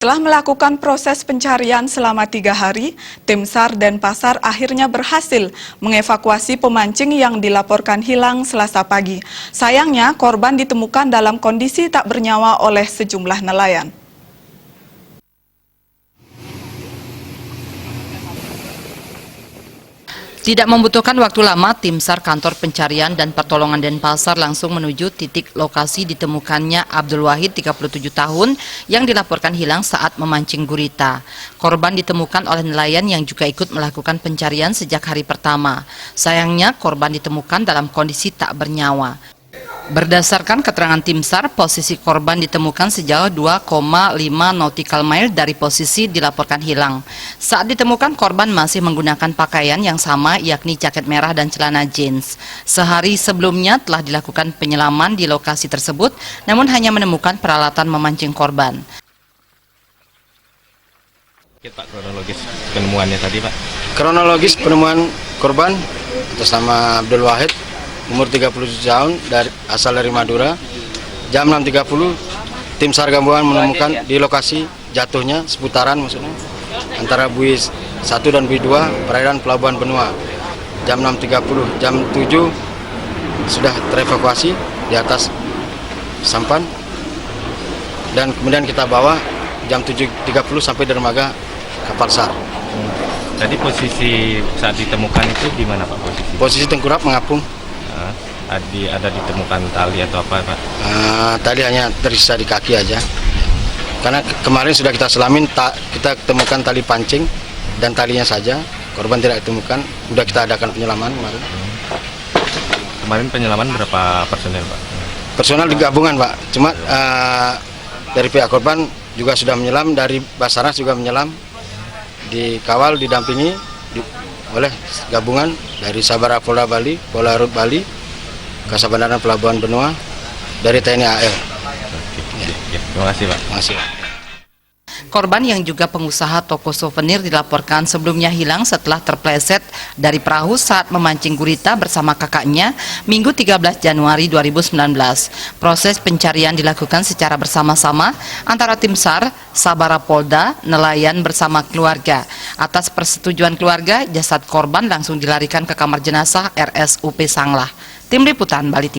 Setelah melakukan proses pencarian selama 3 hari, tim SAR Denpasar akhirnya berhasil mengevakuasi pemancing yang dilaporkan hilang Selasa pagi. Sayangnya, korban ditemukan dalam kondisi tak bernyawa oleh sejumlah nelayan. Tidak membutuhkan waktu lama, tim SAR Kantor Pencarian dan Pertolongan Denpasar langsung menuju titik lokasi ditemukannya Abdul Wahid, 37 tahun, yang dilaporkan hilang saat memancing gurita. Korban ditemukan oleh nelayan yang juga ikut melakukan pencarian sejak hari pertama. Sayangnya, korban ditemukan dalam kondisi tak bernyawa. Berdasarkan keterangan tim SAR, posisi korban ditemukan sejauh 2,5 nautical mile dari posisi dilaporkan hilang. Saat ditemukan, korban masih menggunakan pakaian yang sama, yakni jaket merah dan celana jeans. Sehari sebelumnya telah dilakukan penyelaman di lokasi tersebut, namun hanya menemukan peralatan memancing korban. Pak, kronologis penemuannya tadi, Pak. Kronologis penemuan korban atas nama Abdul Wahid, umur 37 tahun, asal dari Madura. Jam 6.30 tim SAR gabungan menemukan di lokasi jatuhnya seputaran maksudnya antara bui 1 dan bui 2 perairan Pelabuhan Benua. Jam 6.30, jam 7 sudah terevakuasi di atas sampan dan kemudian kita bawa jam 7.30 sampai dermaga kapal SAR. Tadi posisi saat ditemukan itu gimana, Pak? Posisi tengkurap mengapung. Ada ditemukan tali atau apa, Pak? Tali hanya tersisa di kaki aja. Karena kemarin sudah kita selamin, kita temukan tali pancing dan talinya saja. Korban tidak ditemukan. Sudah kita adakan penyelaman kemarin. Kemarin penyelaman berapa personel, Pak? Personal digabungan, Pak. Cuma dari pihak korban juga sudah menyelam, dari Basarnas juga menyelam, dikawal, didampingi oleh gabungan dari Sabara Polda Bali, Polda Rut Bali, Kasabandaran Pelabuhan Benua, dari TNI AL. Ya, terima kasih, Pak. Terima kasih. Korban yang juga pengusaha toko souvenir dilaporkan sebelumnya hilang setelah terpleset dari perahu saat memancing gurita bersama kakaknya Minggu 13 Januari 2019. Proses pencarian dilakukan secara bersama-sama antara tim SAR, Sabara Polda, nelayan bersama keluarga. Atas persetujuan keluarga, jasad korban langsung dilarikan ke kamar jenazah RSUP Sanglah. Tim Liputan Bali.